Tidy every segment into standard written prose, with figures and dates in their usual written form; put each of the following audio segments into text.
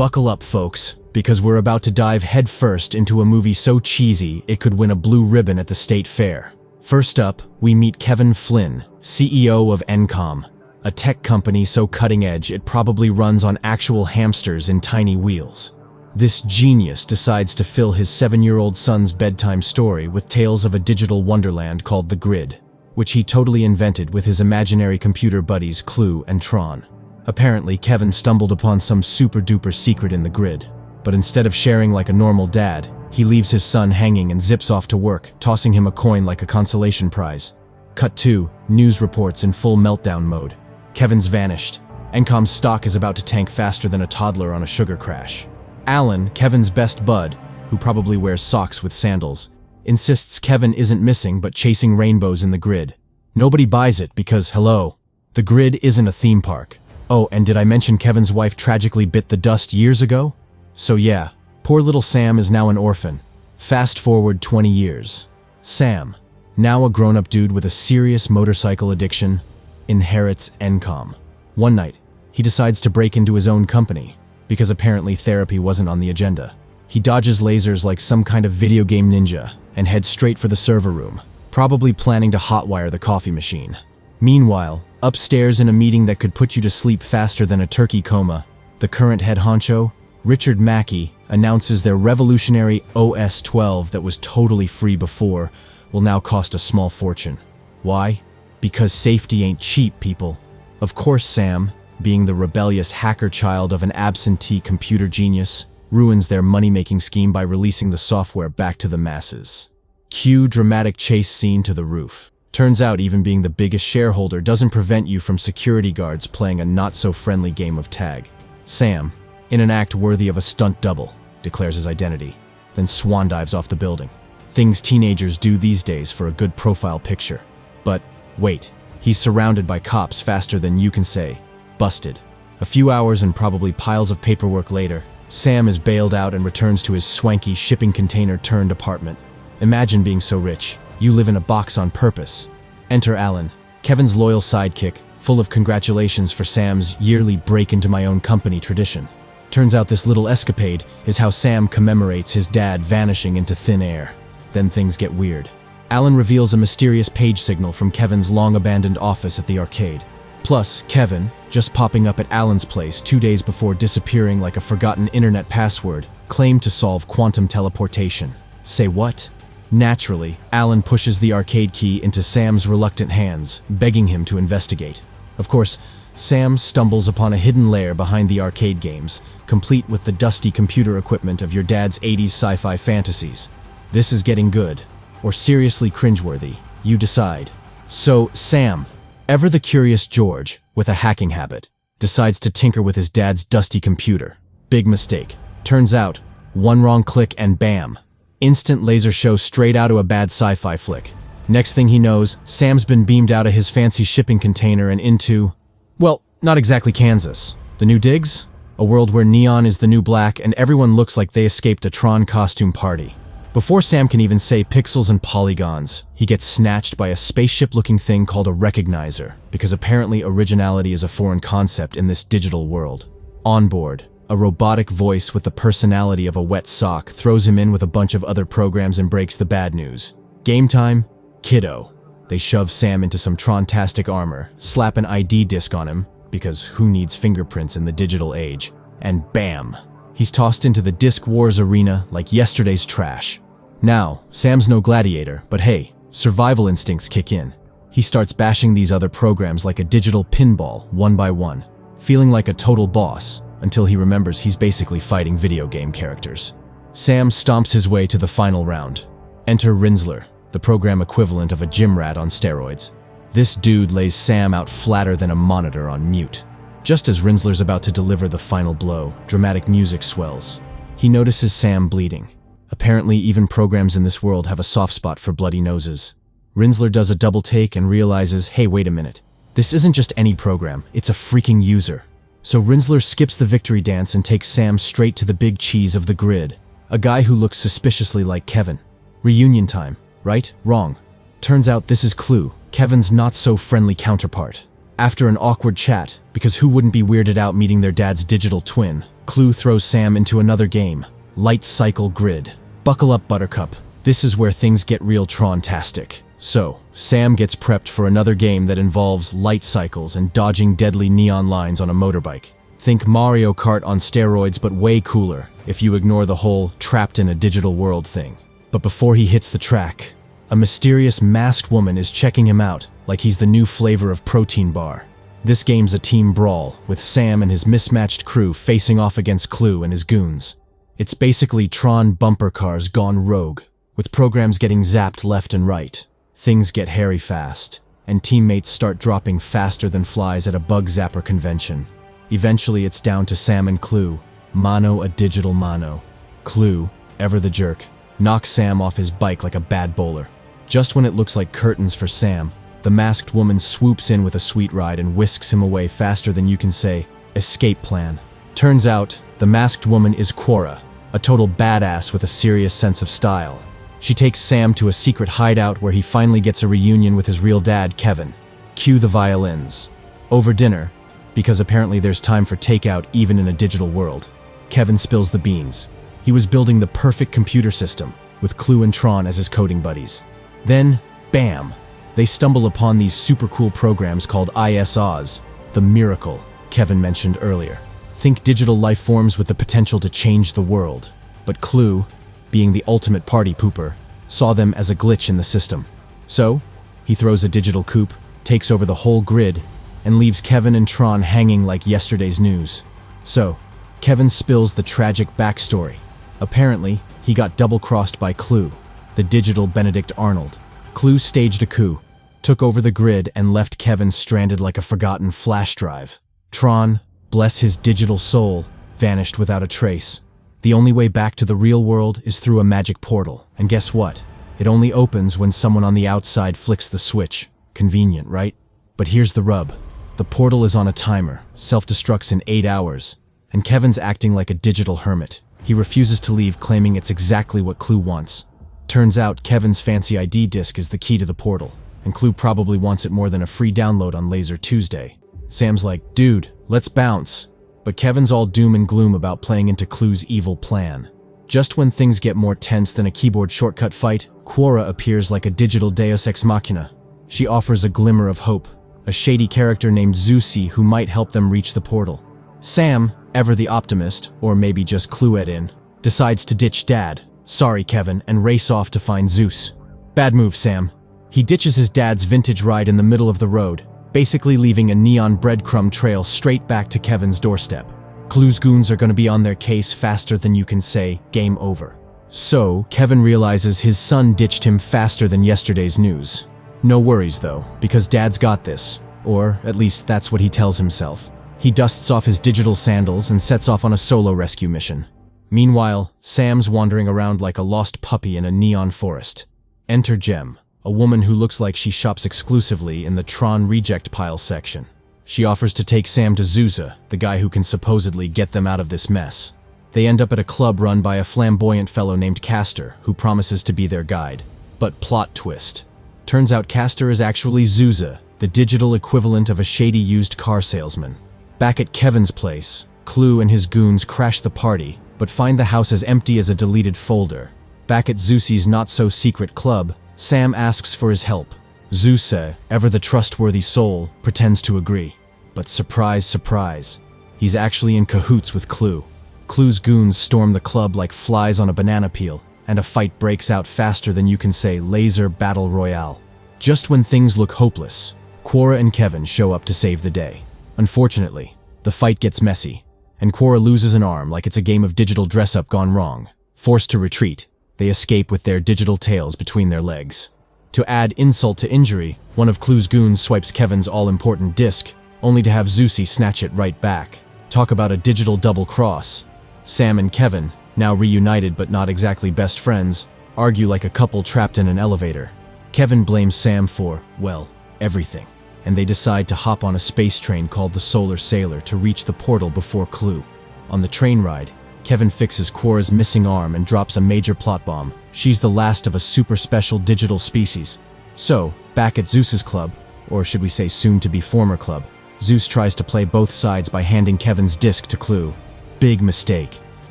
Buckle up, folks, because we're about to dive headfirst into a movie so cheesy it could win a blue ribbon at the state fair. First up, we meet Kevin Flynn, CEO of Encom, a tech company so cutting-edge it probably runs on actual hamsters in tiny wheels. This genius decides to fill his 7-year-old son's bedtime story with tales of a digital wonderland called the Grid, which he totally invented with his imaginary computer buddies Clue and Tron. Apparently, Kevin stumbled upon some super-duper secret in the Grid, but instead of sharing like a normal dad, he leaves his son hanging and zips off to work, tossing him a coin like a consolation prize. Cut 2, news reports in full meltdown mode. Kevin's vanished. Encom's stock is about to tank faster than a toddler on a sugar crash. Alan, Kevin's best bud, who probably wears socks with sandals, insists Kevin isn't missing but chasing rainbows in the Grid. Nobody buys it because, hello, the Grid isn't a theme park. Oh, and did I mention Kevin's wife tragically bit the dust years ago? So yeah, poor little Sam is now an orphan. Fast forward 20 years. Sam, now a grown-up dude with a serious motorcycle addiction, inherits Encom. One night, he decides to break into his own company, because apparently therapy wasn't on the agenda. He dodges lasers like some kind of video game ninja and heads straight for the server room, probably planning to hotwire the coffee machine. Meanwhile, upstairs in a meeting that could put you to sleep faster than a turkey coma, the current head honcho, Richard Mackey, announces their revolutionary OS 12 that was totally free before will now cost a small fortune. Why? Because safety ain't cheap, people. Of course Sam, being the rebellious hacker child of an absentee computer genius, ruins their money-making scheme by releasing the software back to the masses. Cue dramatic chase scene to the roof. Turns out even being the biggest shareholder doesn't prevent you from security guards playing a not-so-friendly game of tag. Sam, in an act worthy of a stunt double, declares his identity, then swan dives off the building. Things teenagers do these days for a good profile picture. But wait, he's surrounded by cops faster than you can say, busted. A few hours and probably piles of paperwork later, Sam is bailed out and returns to his swanky shipping container-turned apartment. Imagine being so rich, you live in a box on purpose. Enter Alan, Kevin's loyal sidekick, full of congratulations for Sam's yearly break-into-my-own-company tradition. Turns out this little escapade is how Sam commemorates his dad vanishing into thin air. Then things get weird. Alan reveals a mysterious page signal from Kevin's long-abandoned office at the arcade. Plus, Kevin, just popping up at Alan's place 2 days before disappearing like a forgotten internet password, claimed to solve quantum teleportation. Say what? Naturally, Alan pushes the arcade key into Sam's reluctant hands, begging him to investigate. Of course, Sam stumbles upon a hidden lair behind the arcade games, complete with the dusty computer equipment of your dad's 80s sci-fi fantasies. This is getting good, or seriously cringeworthy, you decide. So, Sam, ever the curious George, with a hacking habit, decides to tinker with his dad's dusty computer. Big mistake. Turns out, one wrong click and bam. Instant laser show straight out of a bad sci-fi flick. Next thing he knows, Sam's been beamed out of his fancy shipping container and into, well, not exactly Kansas. The new digs? A world where neon is the new black and everyone looks like they escaped a Tron costume party. Before Sam can even say pixels and polygons, he gets snatched by a spaceship-looking thing called a recognizer, because apparently originality is a foreign concept in this digital world. On board, a robotic voice with the personality of a wet sock throws him in with a bunch of other programs and breaks the bad news. Game time? Kiddo. They shove Sam into some Tron-tastic armor, slap an ID disc on him, because who needs fingerprints in the digital age, and bam! He's tossed into the Disc Wars arena like yesterday's trash. Now, Sam's no gladiator, but hey, survival instincts kick in. He starts bashing these other programs like a digital pinball, one by one, feeling like a total boss, until he remembers he's basically fighting video game characters. Sam stomps his way to the final round. Enter Rinsler, the program equivalent of a gym rat on steroids. This dude lays Sam out flatter than a monitor on mute. Just as Rinsler's about to deliver the final blow, dramatic music swells. He notices Sam bleeding. Apparently, even programs in this world have a soft spot for bloody noses. Rinsler does a double take and realizes, hey, wait a minute. This isn't just any program, it's a freaking user. So Rinsler skips the victory dance and takes Sam straight to the big cheese of the Grid, a guy who looks suspiciously like Kevin. Reunion time, right? Wrong. Turns out this is Clue, Kevin's not-so-friendly counterpart. After an awkward chat, because who wouldn't be weirded out meeting their dad's digital twin, Clue throws Sam into another game, Light Cycle Grid. Buckle up, Buttercup. This is where things get real Tron-tastic. So, Sam gets prepped for another game that involves light cycles and dodging deadly neon lines on a motorbike. Think Mario Kart on steroids, but way cooler, if you ignore the whole trapped in a digital world thing. But before he hits the track, a mysterious masked woman is checking him out like he's the new flavor of protein bar. This game's a team brawl, with Sam and his mismatched crew facing off against Clue and his goons. It's basically Tron bumper cars gone rogue, with programs getting zapped left and right. Things get hairy fast, and teammates start dropping faster than flies at a bug zapper convention. Eventually it's down to Sam and Clue, mano a digital mano. Clue, ever the jerk, knocks Sam off his bike like a bad bowler. Just when it looks like curtains for Sam, the masked woman swoops in with a sweet ride and whisks him away faster than you can say, escape plan. Turns out, the masked woman is Quora, a total badass with a serious sense of style. She takes Sam to a secret hideout where he finally gets a reunion with his real dad, Kevin. Cue the violins. Over dinner, because apparently there's time for takeout even in a digital world, Kevin spills the beans. He was building the perfect computer system, with Clue and Tron as his coding buddies. Then, bam! They stumble upon these super cool programs called ISOs, the miracle Kevin mentioned earlier. Think digital life forms with the potential to change the world. But Clue, being the ultimate party pooper, saw them as a glitch in the system. So, he throws a digital coup, takes over the whole grid, and leaves Kevin and Tron hanging like yesterday's news. So, Kevin spills the tragic backstory. Apparently, he got double-crossed by Clue, the digital Benedict Arnold. Clue staged a coup, took over the grid, and left Kevin stranded like a forgotten flash drive. Tron, bless his digital soul, vanished without a trace. The only way back to the real world is through a magic portal. And guess what? It only opens when someone on the outside flicks the switch. Convenient, right? But here's the rub. The portal is on a timer, self-destructs in 8 hours, and Kevin's acting like a digital hermit. He refuses to leave, claiming it's exactly what Clue wants. Turns out Kevin's fancy ID disc is the key to the portal, and Clue probably wants it more than a free download on Laser Tuesday. Sam's like, dude, let's bounce. But Kevin's all doom and gloom about playing into Clue's evil plan. Just when things get more tense than a keyboard shortcut fight, Quora appears like a digital deus ex machina. She offers a glimmer of hope, a shady character named Zeusy who might help them reach the portal. Sam, ever the optimist, or maybe just Clue in, decides to ditch Dad, sorry Kevin, and race off to find Zeus. Bad move, Sam. He ditches his dad's vintage ride in the middle of the road, basically leaving a neon breadcrumb trail straight back to Kevin's doorstep. Clue's goons are going to be on their case faster than you can say, game over. So, Kevin realizes his son ditched him faster than yesterday's news. No worries though, because Dad's got this, or at least that's what he tells himself. He dusts off his digital sandals and sets off on a solo rescue mission. Meanwhile, Sam's wandering around like a lost puppy in a neon forest. Enter Jem, a woman who looks like she shops exclusively in the Tron reject pile section. She offers to take Sam to Zuza, the guy who can supposedly get them out of this mess. They end up at a club run by a flamboyant fellow named Castor, who promises to be their guide. But plot twist. Turns out Castor is actually Zuza, the digital equivalent of a shady used car salesman. Back at Kevin's place, Clue and his goons crash the party, but find the house as empty as a deleted folder. Back at Zeusy's not-so-secret club, Sam asks for his help. Zeus, ever the trustworthy soul, pretends to agree. But surprise, surprise, he's actually in cahoots with Clue. Clue's goons storm the club like flies on a banana peel, and a fight breaks out faster than you can say laser battle royale. Just when things look hopeless, Quora and Kevin show up to save the day. Unfortunately, the fight gets messy, and Quora loses an arm like it's a game of digital dress-up gone wrong. Forced to retreat, they escape with their digital tails between their legs. To add insult to injury, one of Clue's goons swipes Kevin's all-important disc, only to have Zeusy snatch it right back. Talk about a digital double-cross. Sam and Kevin, now reunited but not exactly best friends, argue like a couple trapped in an elevator. Kevin blames Sam for, well, everything, and they decide to hop on a space train called the Solar Sailor to reach the portal before Clue. On the train ride, Kevin fixes Quora's missing arm and drops a major plot bomb. She's the last of a super special digital species. So, back at Zeus's club, or should we say soon-to-be former club, Zeus tries to play both sides by handing Kevin's disc to Clue. Big mistake.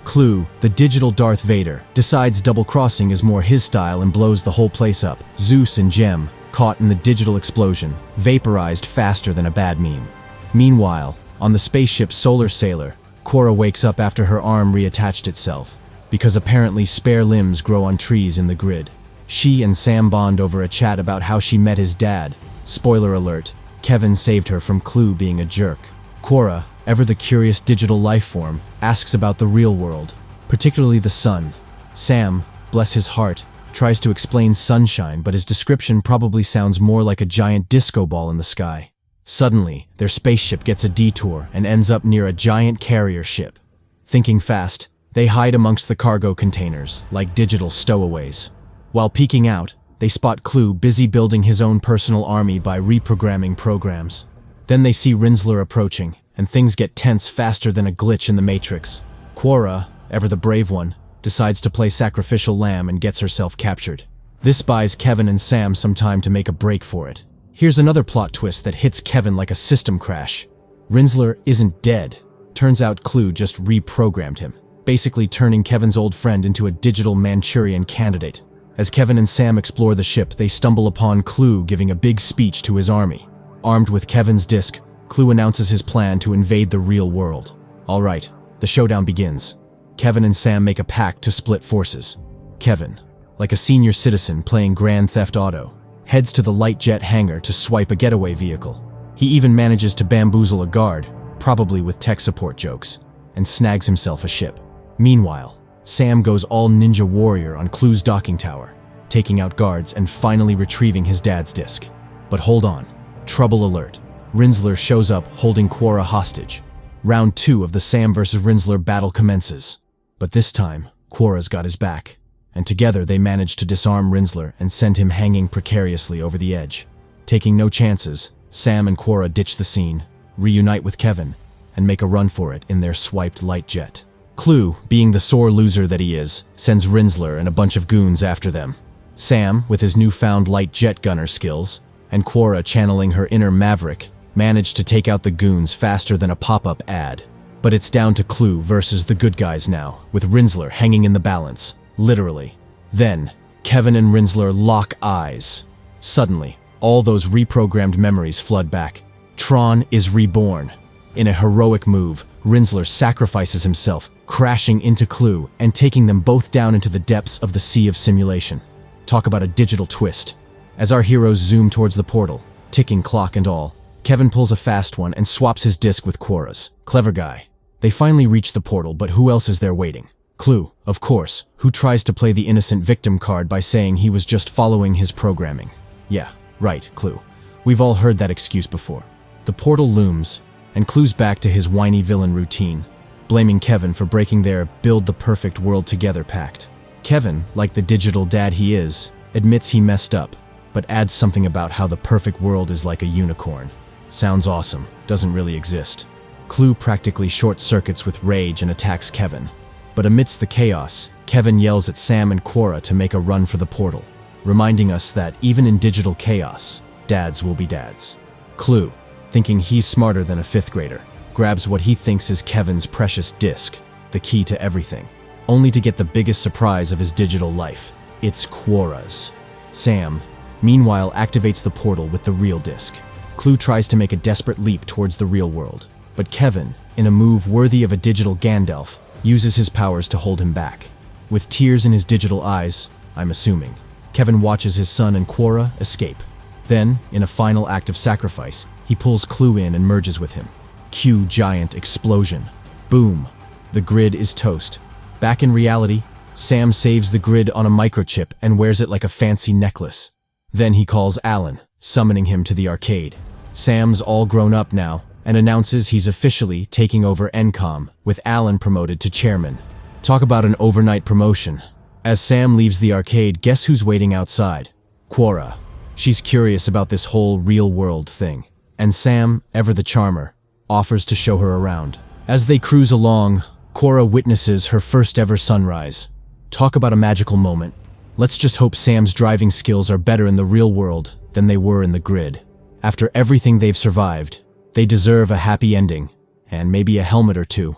Clue, the digital Darth Vader, decides double-crossing is more his style and blows the whole place up. Zeus and Jem, caught in the digital explosion, vaporized faster than a bad meme. Meanwhile, on the spaceship Solar Sailor, Korra wakes up after her arm reattached itself, because apparently spare limbs grow on trees in the grid. She and Sam bond over a chat about how she met his dad. Spoiler alert, Kevin saved her from Clue being a jerk. Korra, ever the curious digital life form, asks about the real world, particularly the sun. Sam, bless his heart, tries to explain sunshine, but his description probably sounds more like a giant disco ball in the sky. Suddenly, their spaceship gets a detour and ends up near a giant carrier ship. Thinking fast, they hide amongst the cargo containers, like digital stowaways. While peeking out, they spot Clue busy building his own personal army by reprogramming programs. Then they see Rinsler approaching, and things get tense faster than a glitch in the Matrix. Korra, ever the brave one, decides to play sacrificial lamb and gets herself captured. This buys Kevin and Sam some time to make a break for it. Here's another plot twist that hits Kevin like a system crash. Rinsler isn't dead. Turns out Clue just reprogrammed him, basically turning Kevin's old friend into a digital Manchurian candidate. As Kevin and Sam explore the ship, they stumble upon Clue giving a big speech to his army. Armed with Kevin's disc, Clue announces his plan to invade the real world. All right, the showdown begins. Kevin and Sam make a pact to split forces. Kevin, like a senior citizen playing Grand Theft Auto, heads to the light jet hangar to swipe a getaway vehicle. He even manages to bamboozle a guard, probably with tech support jokes, and snags himself a ship. Meanwhile, Sam goes all ninja warrior on Clue's docking tower, taking out guards and finally retrieving his dad's disc. But hold on, trouble alert. Rinsler shows up holding Korra hostage. Round 2 of the Sam vs. Rinsler battle commences. But this time, Korra's got his back, and together they manage to disarm Rinsler and send him hanging precariously over the edge. Taking no chances, Sam and Korra ditch the scene, reunite with Kevin, and make a run for it in their swiped light jet. Clue, being the sore loser that he is, sends Rinsler and a bunch of goons after them. Sam, with his newfound light jet gunner skills, and Korra channeling her inner maverick, manage to take out the goons faster than a pop-up ad. But it's down to Clue versus the good guys now, with Rinsler hanging in the balance, literally. Then, Kevin and Rinsler lock eyes. Suddenly, all those reprogrammed memories flood back. Tron is reborn. In a heroic move, Rinsler sacrifices himself, crashing into Clue and taking them both down into the depths of the sea of simulation. Talk about a digital twist. As our heroes zoom towards the portal, ticking clock and all, Kevin pulls a fast one and swaps his disc with Korra's. Clever guy. They finally reach the portal, but who else is there waiting? Clue, of course, who tries to play the innocent victim card by saying he was just following his programming. Yeah, right, Clue. We've all heard that excuse before. The portal looms, and Clue's back to his whiny villain routine, blaming Kevin for breaking their build the perfect world together pact. Kevin, like the digital dad he is, admits he messed up, but adds something about how the perfect world is like a unicorn. Sounds awesome, doesn't really exist. Clue practically short-circuits with rage and attacks Kevin. But amidst the chaos, Kevin yells at Sam and Korra to make a run for the portal, reminding us that even in digital chaos, dads will be dads. Clue, thinking he's smarter than a 5th grader, grabs what he thinks is Kevin's precious disc, the key to everything, only to get the biggest surprise of his digital life. It's Korra's. Sam, meanwhile, activates the portal with the real disc. Clue tries to make a desperate leap towards the real world, but Kevin, in a move worthy of a digital Gandalf, uses his powers to hold him back. With tears in his digital eyes, I'm assuming, Kevin watches his son and Korra escape. Then, in a final act of sacrifice, he pulls Clue in and merges with him. Cue giant explosion. Boom. The grid is toast. Back in reality, Sam saves the grid on a microchip and wears it like a fancy necklace. Then he calls Alan, summoning him to the arcade. Sam's all grown up now, and announces he's officially taking over Encom, with Alan promoted to chairman. Talk about an overnight promotion. As Sam leaves the arcade, guess who's waiting outside? Korra. She's curious about this whole real-world thing. And Sam, ever the charmer, offers to show her around. As they cruise along, Korra witnesses her first-ever sunrise. Talk about a magical moment. Let's just hope Sam's driving skills are better in the real world than they were in the grid. After everything they've survived, they deserve a happy ending, and maybe a helmet or two.